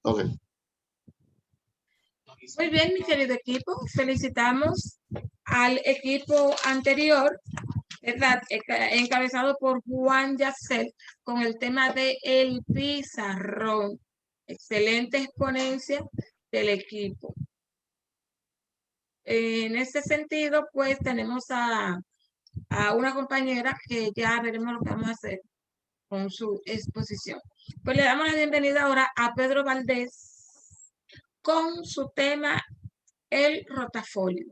Ok. Muy bien, mi querido equipo. Felicitamos al equipo anterior, ¿verdad? Encabezado por Juan Yacel con el tema de el pizarrón. Excelente exponencia del equipo. En este sentido, pues tenemos a una compañera que ya veremos lo que vamos a hacer con su exposición. Pues le damos la bienvenida ahora a Pedro Valdés con su tema el rotafolio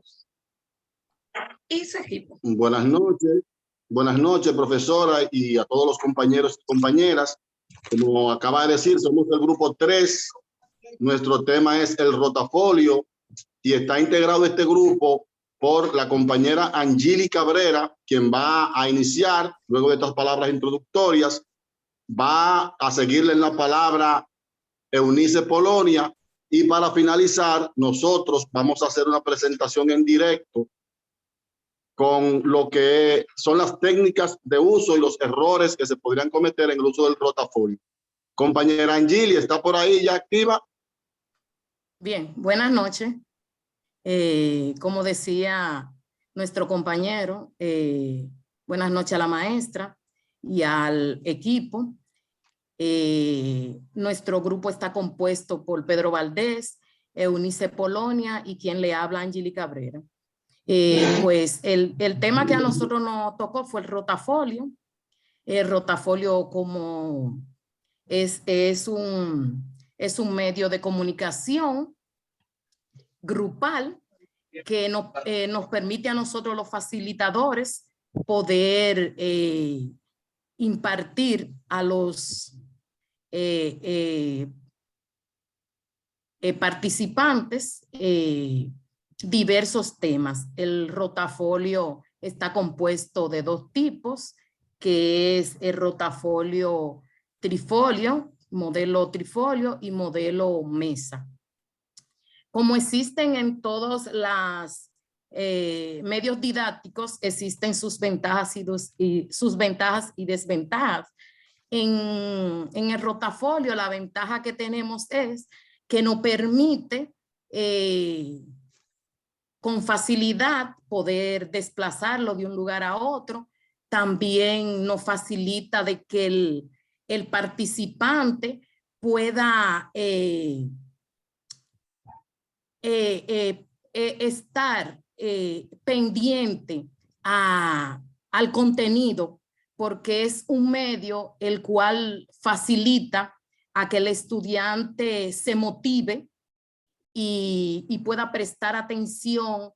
y su equipo. Buenas noches, profesora, y a todos los compañeros y compañeras. Como acaba de decir, somos el grupo 3. Nuestro tema es el rotafolio y está integrado este grupo por la compañera Angeli Cabrera, quien va a iniciar, luego de estas palabras introductorias, va a seguirle en la palabra Eunice Polonia, y para finalizar, nosotros vamos a hacer una presentación en directo con lo que son las técnicas de uso y los errores que se podrían cometer en el uso del rotafolio. Compañera Angeli, ¿está por ahí ya activa? Bien, buenas noches. Como decía nuestro compañero, buenas noches a la maestra y al equipo. Nuestro grupo está compuesto por Pedro Valdés, Eunice Polonia y quien le habla, Angeli Cabrera. Pues el tema que a nosotros nos tocó fue el rotafolio. El rotafolio como es un medio de comunicación grupal que nos permite a nosotros los facilitadores poder impartir a los participantes diversos temas. El rotafolio está compuesto de 2 tipos, que es el rotafolio trifolio, modelo trifolio y modelo mesa. Como existen en todos los medios didácticos, existen sus ventajas y desventajas. En el rotafolio, la ventaja que tenemos es que nos permite con facilidad poder desplazarlo de un lugar a otro. También nos facilita de que el participante pueda estar pendiente al contenido, porque es un medio el cual facilita a que el estudiante se motive y pueda prestar atención,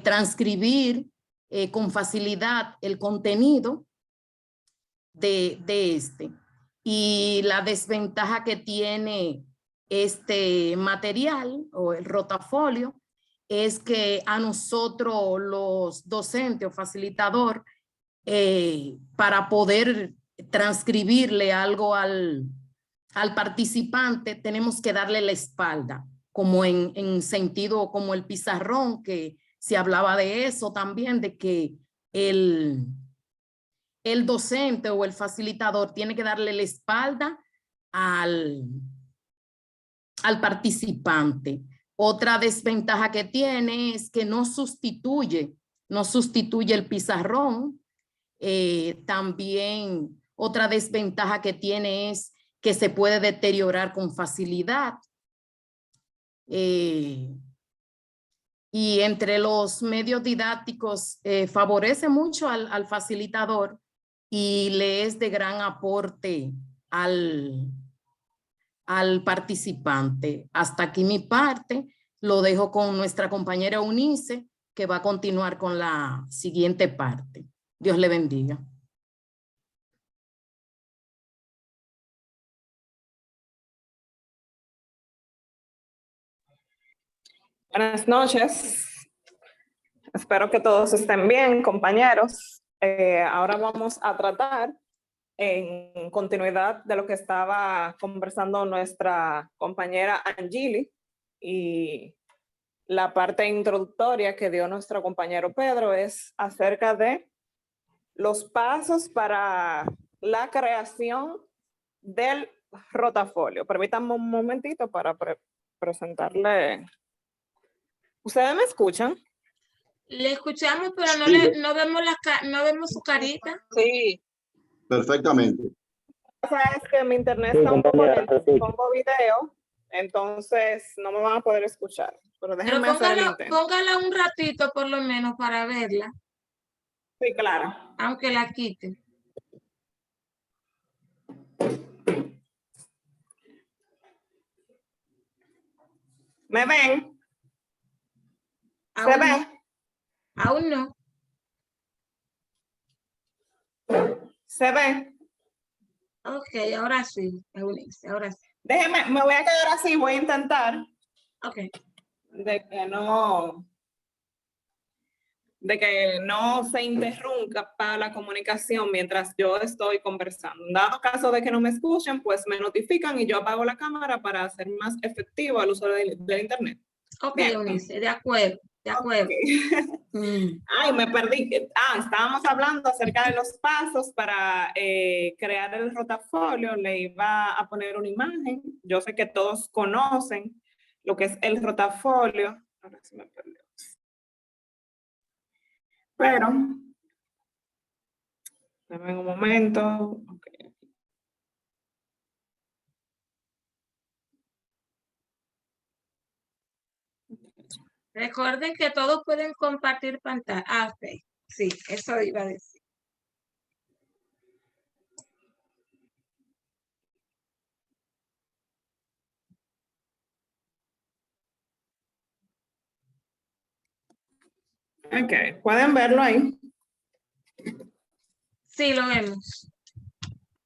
transcribir con facilidad el contenido de este. Y la desventaja que tiene este material o el rotafolio es que a nosotros los docentes o facilitador, para poder transcribirle algo al participante, tenemos que darle la espalda, como en sentido como el pizarrón, que se hablaba de eso también, de que el docente o el facilitador tiene que darle la espalda al participante. Otra desventaja que tiene es que no sustituye el pizarrón. También otra desventaja que tiene es que se puede deteriorar con facilidad. Y entre los medios didácticos favorece mucho al facilitador y le es de gran aporte al participante. Hasta aquí mi parte. Lo dejo con nuestra compañera Eunice, que va a continuar con la siguiente parte. Dios le bendiga. Buenas noches. Espero que todos estén bien, compañeros. Ahora vamos a tratar, en continuidad de lo que estaba conversando nuestra compañera Angeli, y la parte introductoria que dio nuestro compañero Pedro es acerca de los pasos para la creación del rotafolio. Permítanme un momentito para presentarle. ¿Ustedes me escuchan? Le escuchamos, pero no, Sí. no vemos no vemos su carita. Sí. Perfectamente. Lo que pasa es que mi internet está un poco lento. Si pongo video, entonces no me van a poder escuchar. Pero Pero déjenme hacer el intento. póngala un ratito por lo menos para verla, Sí, claro. aunque la quite. ¿Me ven? ¿Se Aún ven? no, aún no. ¿Se ven? Ok, ahora sí, Eunice, ahora sí. Déjenme, me voy a quedar así, voy a intentar Ok. de que no se interrumpa la comunicación mientras yo estoy conversando. En dado caso de que no me escuchen, pues me notifican y yo apago la cámara para hacer más efectivo el uso del internet. Ok, Bien. Eunice, de acuerdo, de acuerdo. Okay. Ay, me perdí. Estábamos hablando acerca de los pasos para crear el rotafolio. Le iba a poner una imagen. Yo sé que todos conocen lo que es el rotafolio. Ahora sí me perdió. Pero, dame un momento. Okay. Recuerden que todos pueden compartir pantalla. Ah, ok. Sí, eso iba a decir. Ok, ¿pueden verlo ahí? Sí, lo vemos.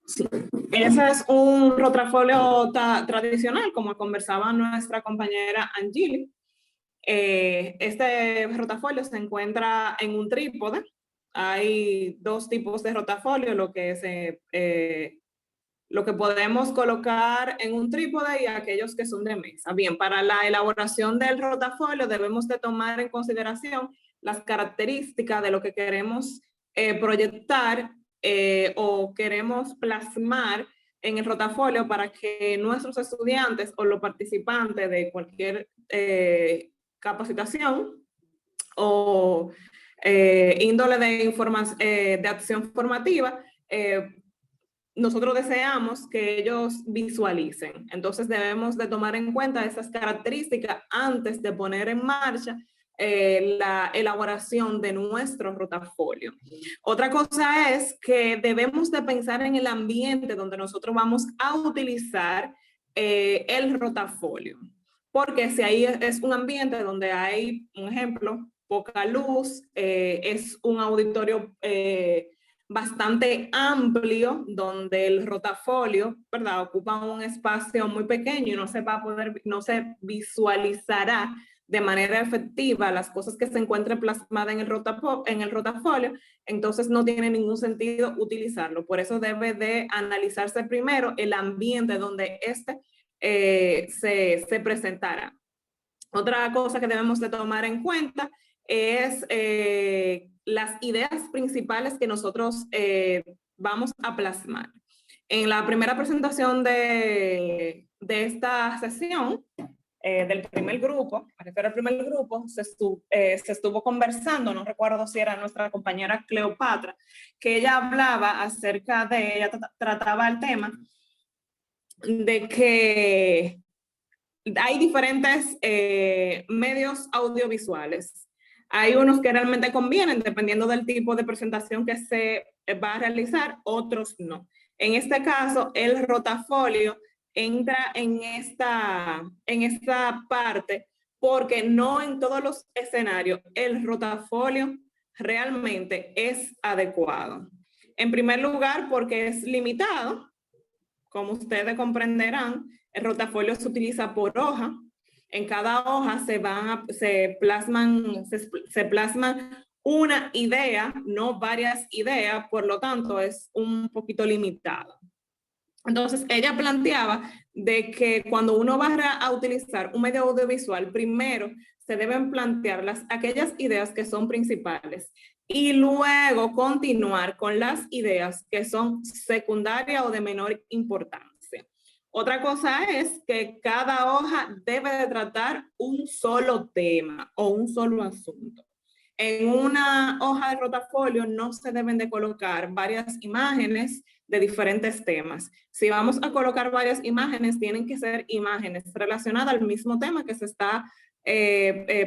Sí. Ese es un rotafolio tradicional, como conversaba nuestra compañera Angeli. Este rotafolio se encuentra en un trípode. Hay dos tipos de rotafolio, lo que podemos colocar en un trípode y aquellos que son de mesa. Bien, para la elaboración del rotafolio debemos de tomar en consideración las características de lo que queremos proyectar o queremos plasmar en el rotafolio para que nuestros estudiantes o los participantes de cualquier capacitación o índole de acción formativa, nosotros deseamos que ellos visualicen. Entonces debemos de tomar en cuenta esas características antes de poner en marcha la elaboración de nuestro rotafolio. Otra cosa es que debemos de pensar en el ambiente donde nosotros vamos a utilizar el rotafolio. Porque si ahí es un ambiente donde hay, un ejemplo, poca luz, es un auditorio bastante amplio, donde el rotafolio, ¿verdad?, ocupa un espacio muy pequeño y no se visualizará de manera efectiva las cosas que se encuentren plasmadas en el rotafolio, entonces no tiene ningún sentido utilizarlo. Por eso debe de analizarse primero el ambiente donde se presentará. Otra cosa que debemos de tomar en cuenta es las ideas principales que nosotros vamos a plasmar. En la primera presentación de esta sesión, del primer grupo, me refiero al primer grupo, se estuvo conversando, no recuerdo si era nuestra compañera Cleopatra, que ella hablaba acerca de, ella trataba el tema de que hay diferentes medios audiovisuales. Hay unos que realmente convienen dependiendo del tipo de presentación que se va a realizar, otros no. En este caso, el rotafolio entra en esta parte porque no en todos los escenarios el rotafolio realmente es adecuado. En primer lugar, porque es limitado. Como ustedes comprenderán, el rotafolio se utiliza por hoja. En cada hoja se plasman una idea, no varias ideas, por lo tanto es un poquito limitado. Entonces ella planteaba de que cuando uno va a utilizar un medio audiovisual, primero se deben plantear aquellas ideas que son principales y luego continuar con las ideas que son secundarias o de menor importancia. Otra cosa es que cada hoja debe de tratar un solo tema o un solo asunto. En una hoja de rotafolio no se deben de colocar varias imágenes de diferentes temas. Si vamos a colocar varias imágenes, tienen que ser imágenes relacionadas al mismo tema que se está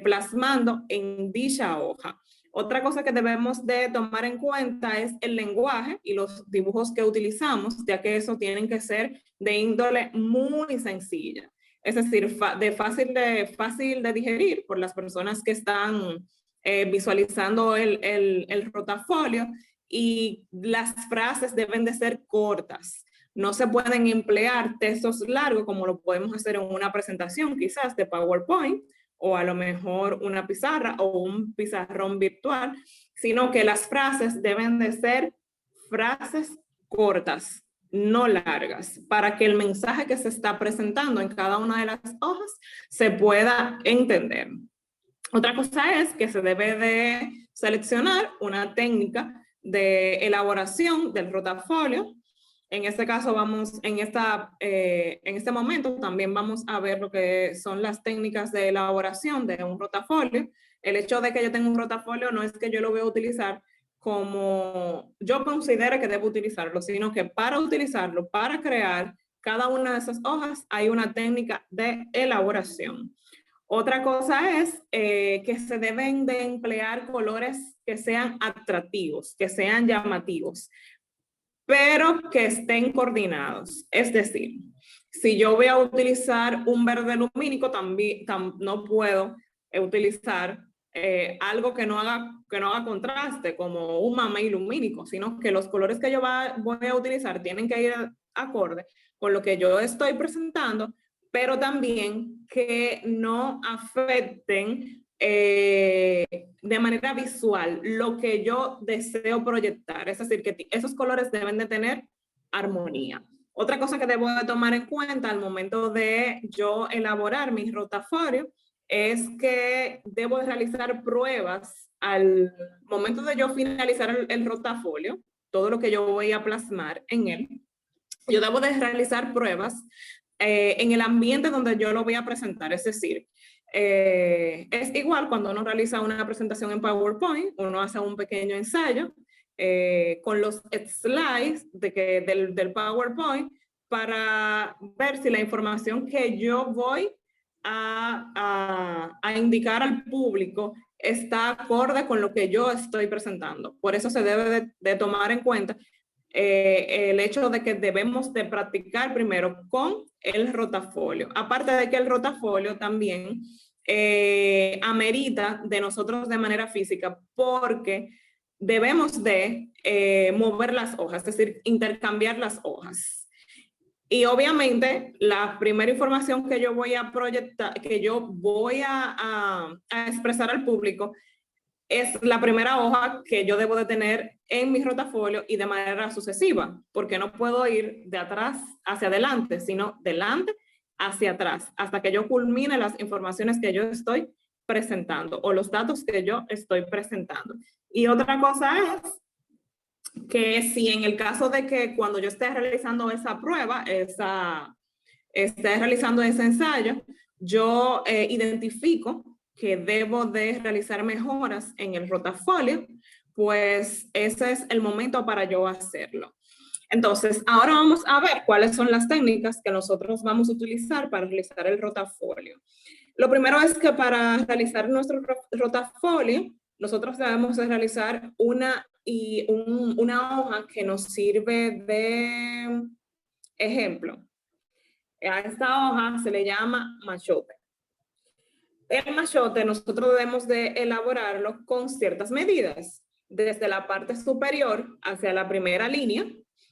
plasmando en dicha hoja. Otra cosa que debemos de tomar en cuenta es el lenguaje y los dibujos que utilizamos, ya que eso tienen que ser de índole muy sencilla. Es decir, fácil de digerir por las personas que están visualizando el rotafolio, y las frases deben de ser cortas. No se pueden emplear textos largos como lo podemos hacer en una presentación quizás de PowerPoint o a lo mejor una pizarra o un pizarrón virtual, sino que las frases deben de ser frases cortas, no largas, para que el mensaje que se está presentando en cada una de las hojas se pueda entender. Otra cosa es que se debe de seleccionar una técnica de elaboración del rotafolio. En este caso en este momento también vamos a ver lo que son las técnicas de elaboración de un rotafolio. El hecho de que yo tenga un rotafolio no es que yo lo voy a utilizar como yo considero que debo utilizarlo, sino que para utilizarlo, para crear cada una de esas hojas, hay una técnica de elaboración. Otra cosa es que se deben de emplear colores que sean atractivos, que sean llamativos, pero que estén coordinados. Es decir, si yo voy a utilizar un verde lumínico, también no puedo utilizar algo que no haga contraste, como un mamey lumínico, sino que los colores que yo voy a utilizar tienen que ir acorde con lo que yo estoy presentando, pero también que no afecten de manera visual lo que yo deseo proyectar. Es decir, que esos colores deben de tener armonía. Otra cosa que debo de tomar en cuenta al momento de yo elaborar mi rotafolio es que debo de realizar pruebas al momento de yo finalizar el rotafolio, todo lo que yo voy a plasmar en él. Yo debo de realizar pruebas en el ambiente donde yo lo voy a presentar. Es decir, es igual cuando uno realiza una presentación en PowerPoint, uno hace un pequeño ensayo con los slides del PowerPoint para ver si la información que yo voy a indicar al público está acorde con lo que yo estoy presentando. Por eso se debe de tomar en cuenta el hecho de que debemos de practicar primero con el rotafolio. Aparte de que el rotafolio también amerita de nosotros de manera física, porque debemos de mover las hojas, es decir, intercambiar las hojas. Y obviamente la primera información que yo voy a proyectar, que yo voy a expresar al público, es la primera hoja que yo debo de tener en mi rotafolio y de manera sucesiva, porque no puedo ir de atrás hacia adelante, sino delante hacia atrás, hasta que yo culmine las informaciones que yo estoy presentando o los datos que yo estoy presentando. Y otra cosa es que si en el caso de que cuando yo esté realizando esa prueba, esté realizando ese ensayo, yo identifico que debo de realizar mejoras en el rotafolio, pues ese es el momento para yo hacerlo. Entonces, ahora vamos a ver cuáles son las técnicas que nosotros vamos a utilizar para realizar el rotafolio. Lo primero es que para realizar nuestro rotafolio, nosotros debemos de realizar una hoja que nos sirve de ejemplo. A esta hoja se le llama machote. El machote nosotros debemos de elaborarlo con ciertas medidas. Desde la parte superior hacia la primera línea,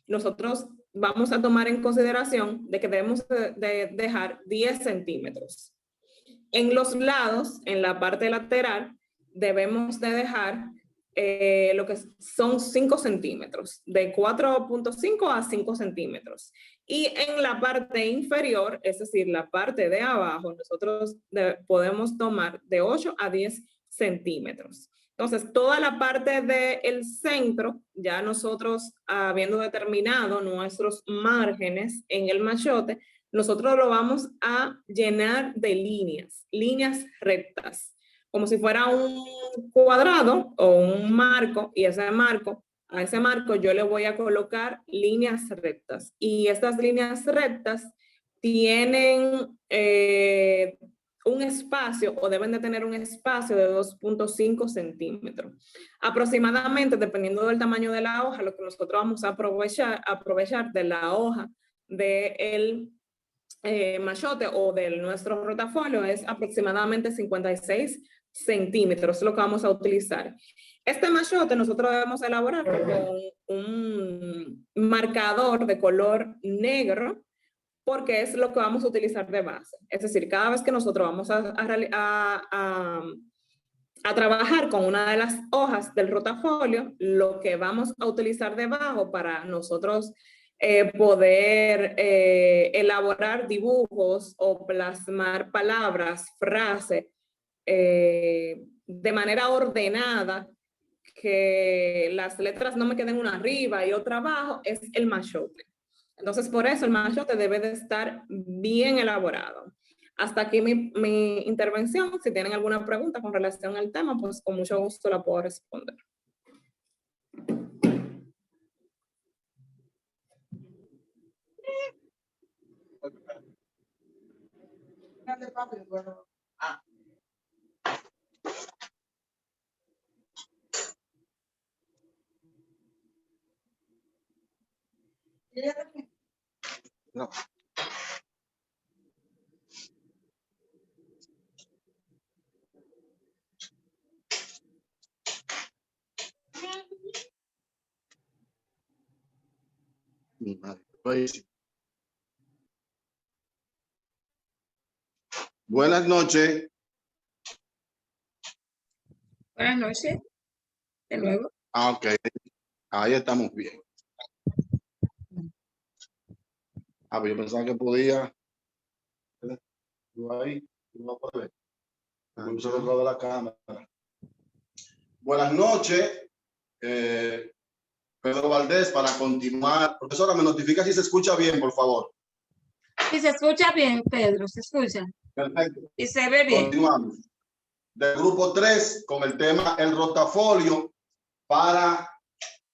nosotros vamos a tomar en consideración de que debemos de dejar 10 centímetros. En los lados, en la parte lateral, debemos de dejar lo que son 5 centímetros, de 4.5 a 5 centímetros. Y en la parte inferior, es decir, la parte de abajo, nosotros podemos tomar de 8 a 10 centímetros. Entonces, toda la parte del centro, ya nosotros habiendo determinado nuestros márgenes en el machote, nosotros lo vamos a llenar de líneas rectas, como si fuera un cuadrado o un marco, y a ese marco yo le voy a colocar líneas rectas. Y estas líneas rectas tienen un espacio, o deben de tener un espacio de 2.5 centímetros. Aproximadamente, dependiendo del tamaño de la hoja, lo que nosotros vamos a aprovechar de la hoja del machote o de nuestro rotafolio es aproximadamente 56 centímetros, es lo que vamos a utilizar. Este machote nosotros debemos elaborar con un marcador de color negro, porque es lo que vamos a utilizar de base. Es decir, cada vez que nosotros vamos a trabajar con una de las hojas del rotafolio, lo que vamos a utilizar debajo para nosotros poder elaborar dibujos o plasmar palabras, frases, de manera ordenada, que las letras no me queden una arriba y otra abajo, es el machote. Entonces, por eso el machote debe de estar bien elaborado. Hasta aquí mi intervención. Si tienen alguna pregunta con relación al tema, pues con mucho gusto la puedo responder. No. Buenas noches. Buenas noches. De nuevo. Ok. Ahí estamos bien. Pero yo pensaba que podía. Ahí, no puede ver. Se lo de la cámara. Buenas noches. Pedro Valdés, para continuar. Profesora, me notifica si se escucha bien, por favor. Sí, se escucha bien, Pedro, se escucha. Perfecto. Y se ve bien. Continuamos. Del grupo 3 con el tema el rotafolio. Para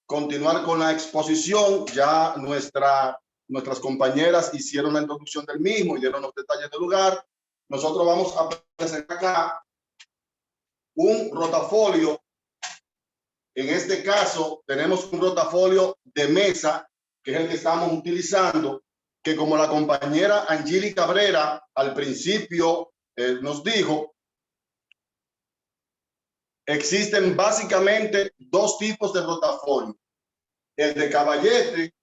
continuar con la exposición, ya nuestras compañeras hicieron la introducción del mismo y dieron los detalles del lugar. Nosotros vamos a presentar acá un rotafolio. En este caso, tenemos un rotafolio de mesa, que es el que estamos utilizando, que como la compañera Angeli Cabrera al principio nos dijo, existen básicamente dos tipos de rotafolio. El de caballete,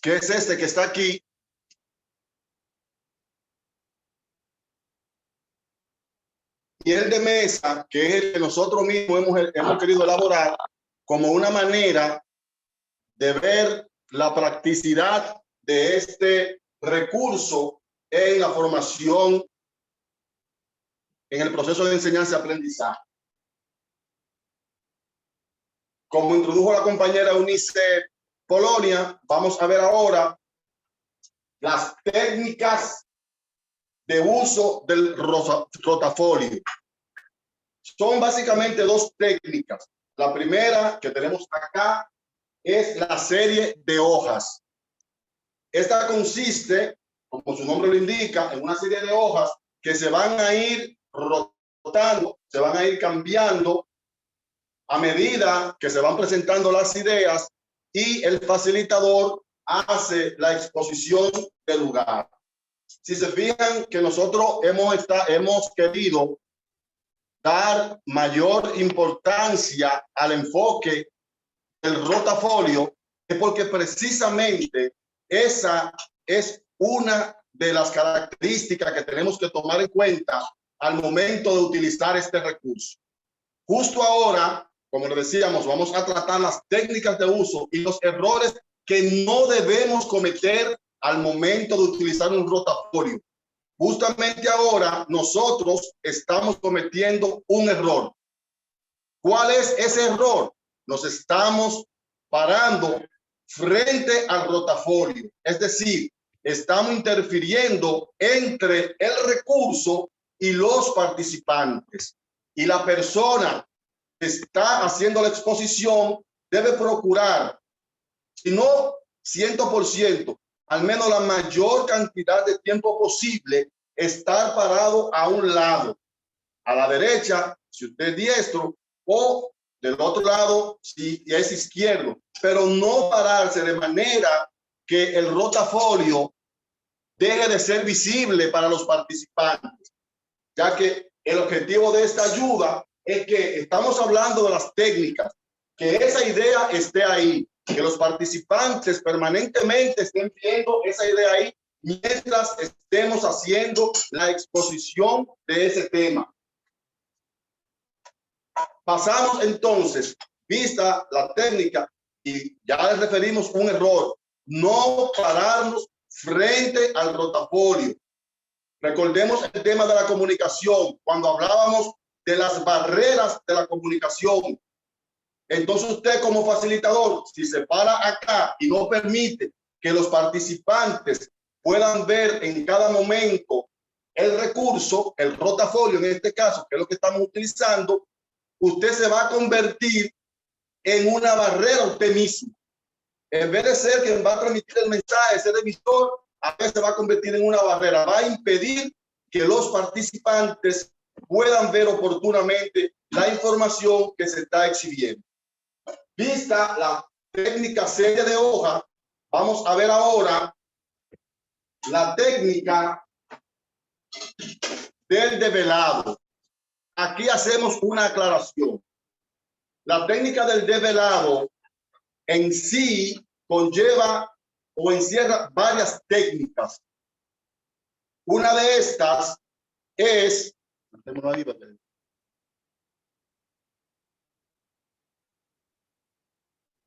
que es este que está aquí, y el de mesa, que es el que nosotros mismos hemos querido elaborar como una manera de ver la practicidad de este recurso en la formación, en el proceso de enseñanza-aprendizaje. Como introdujo la compañera Eunice Polonia, vamos a ver ahora las técnicas de uso del rotafolio. Son básicamente dos técnicas. La primera que tenemos acá es la serie de hojas. Esta consiste, como su nombre lo indica, en una serie de hojas que se van a ir rotando, se van a ir cambiando a medida que se van presentando las ideas y el facilitador hace la exposición del lugar. Si se fijan que nosotros hemos querido dar mayor importancia al enfoque del rotafolio, es porque precisamente esa es una de las características que tenemos que tomar en cuenta al momento de utilizar este recurso. Justo ahora, como le decíamos, vamos a tratar las técnicas de uso y los errores que no debemos cometer al momento de utilizar un rotafolio. Justamente ahora nosotros estamos cometiendo un error. ¿Cuál es ese error? Nos estamos parando frente al rotafolio. Es decir, estamos interfiriendo entre el recurso y los participantes. Y la persona que está haciendo la exposición debe procurar, si no 100%, al menos la mayor cantidad de tiempo posible, estar parado a un lado, a la derecha, si usted es diestro, o del otro lado, si es izquierdo, pero no pararse de manera que el rotafolio deje de ser visible para los participantes, ya que el objetivo de esta ayuda es que estamos hablando de las técnicas, que esa idea esté ahí, que los participantes permanentemente estén viendo esa idea ahí mientras estemos haciendo la exposición de ese tema. Pasamos entonces, vista la técnica, y ya les referimos un error, no pararnos frente al rotafolio. Recordemos el tema de la comunicación, cuando hablábamos de las barreras de la comunicación. Entonces usted como facilitador, si se para acá y no permite que los participantes puedan ver en cada momento el recurso, el rotafolio en este caso, que es lo que estamos utilizando, usted se va a convertir en una barrera usted mismo. En vez de ser quien va a transmitir el mensaje, ser emisor, a veces se va a convertir en una barrera. Va a impedir que los participantes puedan ver oportunamente la información que se está exhibiendo. Vista la técnica serie de hoja, vamos a ver ahora la técnica del develado. Aquí hacemos una aclaración. La técnica del develado en sí conlleva o encierra varias técnicas. Una de estas es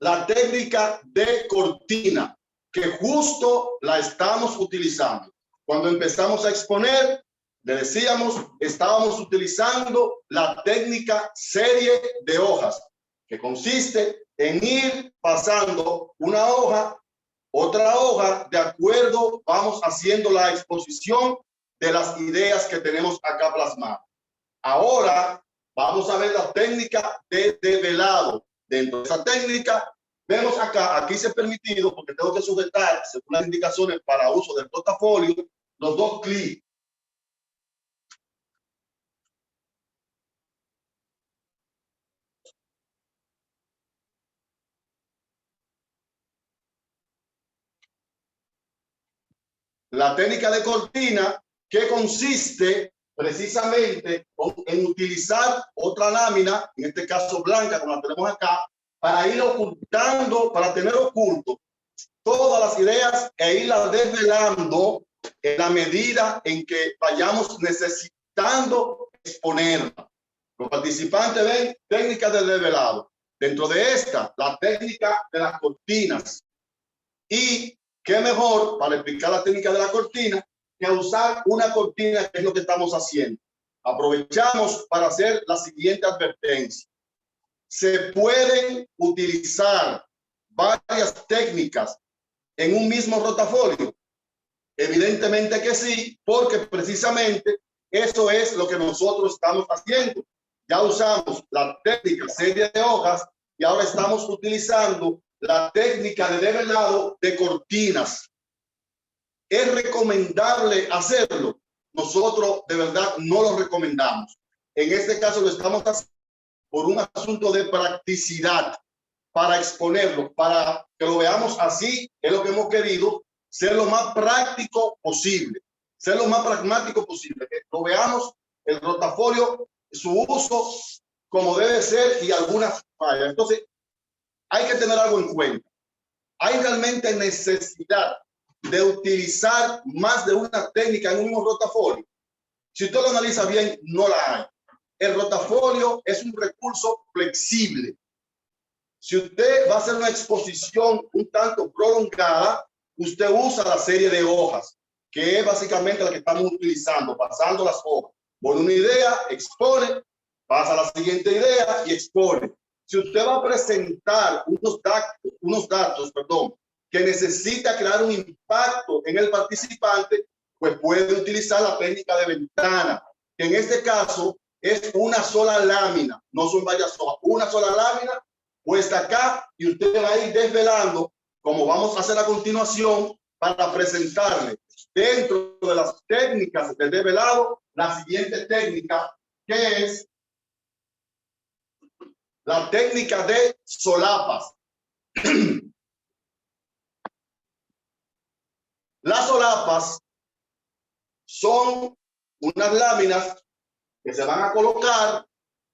la técnica de cortina, que justo la estamos utilizando. Cuando empezamos a exponer, le decíamos, estábamos utilizando la técnica serie de hojas, que consiste en ir pasando una hoja, otra hoja, de acuerdo, vamos haciendo la exposición de las ideas que tenemos acá plasmadas. Ahora vamos a ver la técnica de develado. Dentro de esa técnica, vemos acá, aquí se ha permitido, porque tengo que sujetar, según las indicaciones para uso del rotafolio, los dos clics. La técnica de cortina, que consiste precisamente en utilizar otra lámina, en este caso blanca, como la tenemos acá, para ir ocultando, para tener oculto todas las ideas e irlas desvelando en la medida en que vayamos necesitando exponerla. Los participantes ven técnicas de develado. Dentro de esta, la técnica de las cortinas. Y qué mejor para explicar la técnica de la cortina que usar una cortina, que es lo que estamos haciendo. Aprovechamos para hacer la siguiente advertencia. Se pueden utilizar varias técnicas en un mismo rotafolio. Evidentemente que sí, porque precisamente eso es lo que nosotros estamos haciendo. Ya usamos la técnica serie de hojas y ahora estamos utilizando la técnica de develado de cortinas. ¿Es recomendable hacerlo? Nosotros de verdad no lo recomendamos. En este caso lo estamos haciendo por un asunto de practicidad, para exponerlo, para que lo veamos así. Es lo que hemos querido, ser lo más práctico posible, ser lo más pragmático posible, que lo veamos el rotafolio, su uso como debe ser y algunas fallas. Entonces, hay que tener algo en cuenta. Hay realmente necesidad de utilizar más de una técnica en un mismo rotafolio. Si usted lo analiza bien, no la hay. El rotafolio es un recurso flexible. Si usted va a hacer una exposición un tanto prolongada, usted usa la serie de hojas, que es básicamente la que estamos utilizando, pasando las hojas. Por una idea, expone, pasa a la siguiente idea y expone. Si usted va a presentar unos datos, que necesita crear un impacto en el participante, pues puede utilizar la técnica de ventana, que en este caso es una sola lámina, no son varias hojas, una sola lámina puesta acá, y usted va a ir desvelando, como vamos a hacer a continuación, para presentarle dentro de las técnicas de desvelado la siguiente técnica, que es la técnica de solapas. Las solapas son unas láminas que se van a colocar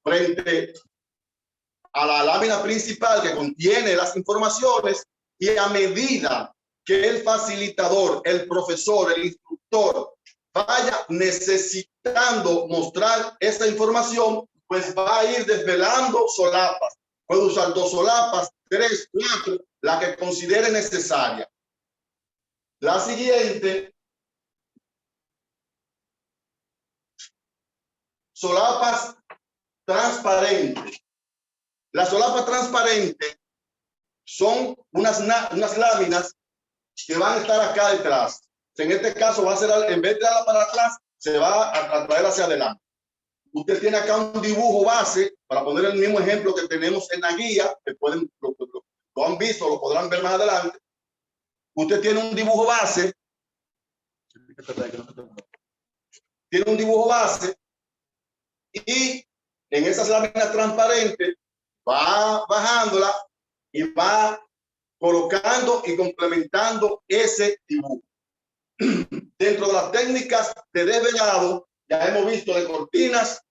frente a la lámina principal que contiene las informaciones, y a medida que el facilitador, el profesor, el instructor vaya necesitando mostrar esa información, pues va a ir desvelando solapas. Puede usar 2 solapas, 3, 4, la que considere necesaria. La siguiente, solapas transparentes. Las solapas transparentes son unas láminas que van a estar acá detrás. En este caso va a ser, en vez de darla para atrás, se va a traer hacia adelante. Usted tiene acá un dibujo base, para poner el mismo ejemplo que tenemos en la guía, que pueden, lo han visto, lo podrán ver más adelante. Usted tiene un dibujo base. Tiene un dibujo base, y en esas láminas transparentes va bajándola y va colocando y complementando ese dibujo. Dentro de las técnicas de desvelado, ya hemos visto de cortinas,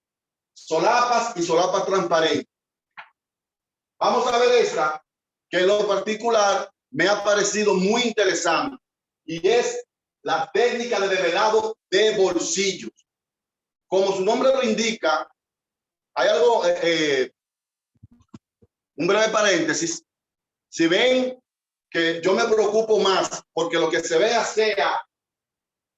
solapas y solapas transparentes. Vamos a ver esta, que en lo particular me ha parecido muy interesante, y es la técnica de desvelado de bolsillos. Como su nombre lo indica, hay algo, un breve paréntesis. Si ven que yo me preocupo más porque lo que se vea sea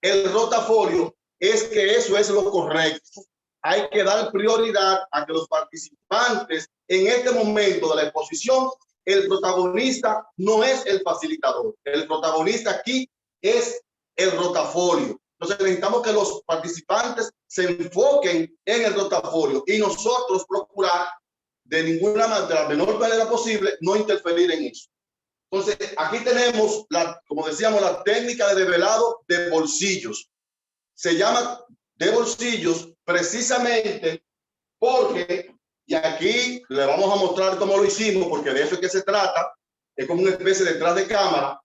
el rotafolio, es que eso es lo correcto. Hay que dar prioridad a que los participantes en este momento de la exposición, el protagonista no es el facilitador. El protagonista aquí es el rotafolio. Entonces necesitamos que los participantes se enfoquen en el rotafolio, y nosotros procurar de la menor manera posible no interferir en eso. Entonces aquí tenemos, como decíamos, la técnica de desvelado de bolsillos. Se llama de bolsillos precisamente porque, y aquí le vamos a mostrar cómo lo hicimos, porque de eso es que se trata, es como una especie de detrás de cámara.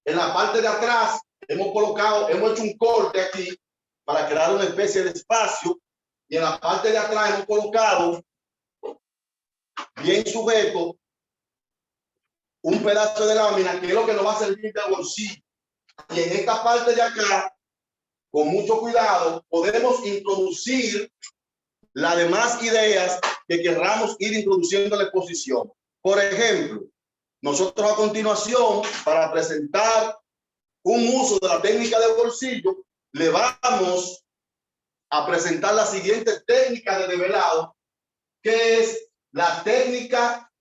En la parte de atrás hemos hecho un corte aquí para crear una especie de espacio, y en la parte de atrás hemos colocado bien sujeto un pedazo de lámina que es lo que nos va a servir de bolsillo. Y en esta parte de acá, con mucho cuidado, podemos introducir las demás ideas que querramos ir introduciendo en la exposición. Por ejemplo, nosotros a continuación, para presentar un uso de la técnica de bolsillo, le vamos a presentar la siguiente técnica de desvelado, que es la técnica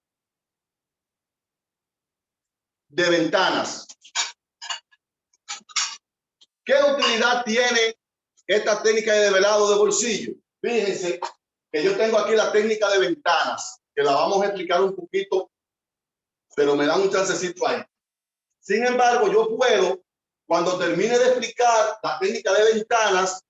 de ventanas. ¿Qué utilidad tiene esta técnica de desvelado de bolsillo? Fíjense que yo tengo aquí la técnica de ventanas, que la vamos a explicar un poquito, pero me dan un chancecito ahí. Sin embargo, yo puedo, cuando termine de explicar la técnica de ventanas,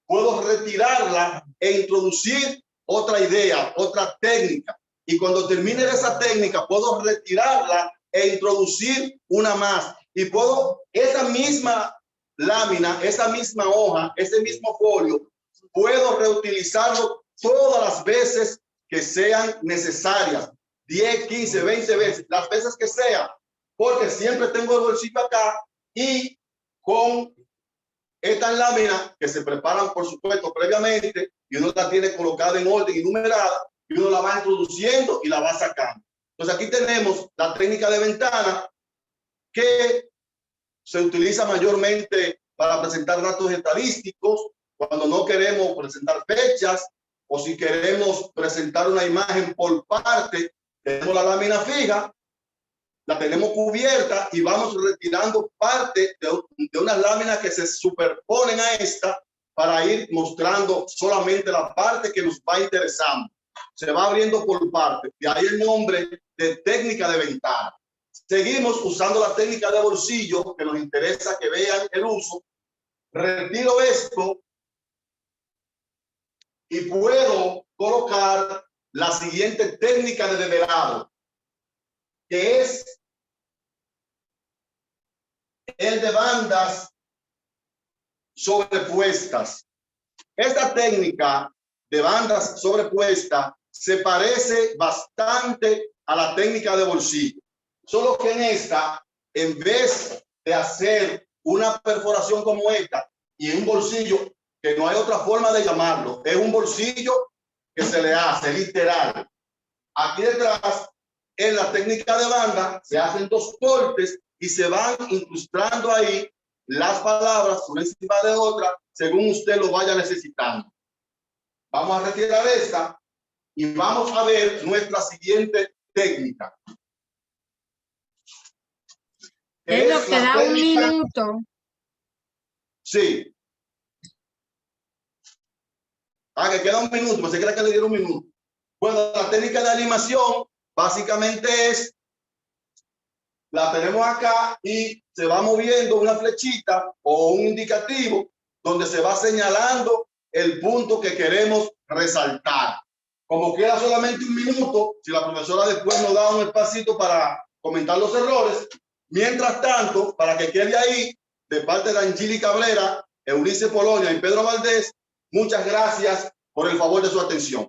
puedo retirarla e introducir otra idea, otra técnica. Y cuando termine de esa técnica, puedo retirarla e introducir una más. Y puedo, esa misma lámina, esa misma hoja, ese mismo folio, puedo reutilizarlo todas las veces que sean necesarias. 10, 15, 20 veces, las veces que sea, porque siempre tengo el bolsillo acá, y con estas láminas que se preparan, por supuesto, previamente, y uno la tiene colocada en orden y numerada, y uno la va introduciendo y la va sacando. Entonces aquí tenemos la técnica de ventana, que se utiliza mayormente para presentar datos estadísticos, cuando no queremos presentar fechas, o si queremos presentar una imagen por parte, tenemos la lámina fija, la tenemos cubierta y vamos retirando parte de unas láminas que se superponen a esta para ir mostrando solamente la parte que nos va interesando. Se va abriendo por partes, de ahí el nombre de técnica de ventana. Seguimos usando la técnica de bolsillo, que nos interesa que vean el uso. Retiro esto y puedo colocar la siguiente técnica de develado, que es el de bandas sobrepuestas. Esta técnica de bandas sobrepuestas se parece bastante a la técnica de bolsillo, solo que en esta, en vez de hacer una perforación como esta y en un bolsillo, que no hay otra forma de llamarlo, es un bolsillo que se le hace literal. Aquí detrás, en la técnica de banda, se hacen dos cortes y se van incrustando ahí las palabras una encima de otra, según usted lo vaya necesitando. Vamos a retirar esta y vamos a ver nuestra siguiente técnica. Nos queda un minuto. Sí. Que queda un minuto, pues se cree que le dieron un minuto. Bueno, la técnica de animación básicamente es, la tenemos acá y se va moviendo una flechita o un indicativo donde se va señalando el punto que queremos resaltar. Como queda solamente un minuto, si la profesora después nos da un espacito para comentar los errores, mientras tanto, para que quede ahí, de parte de Angeli Cabrera, Eunice Polonia y Pedro Valdés, muchas gracias por el favor de su atención.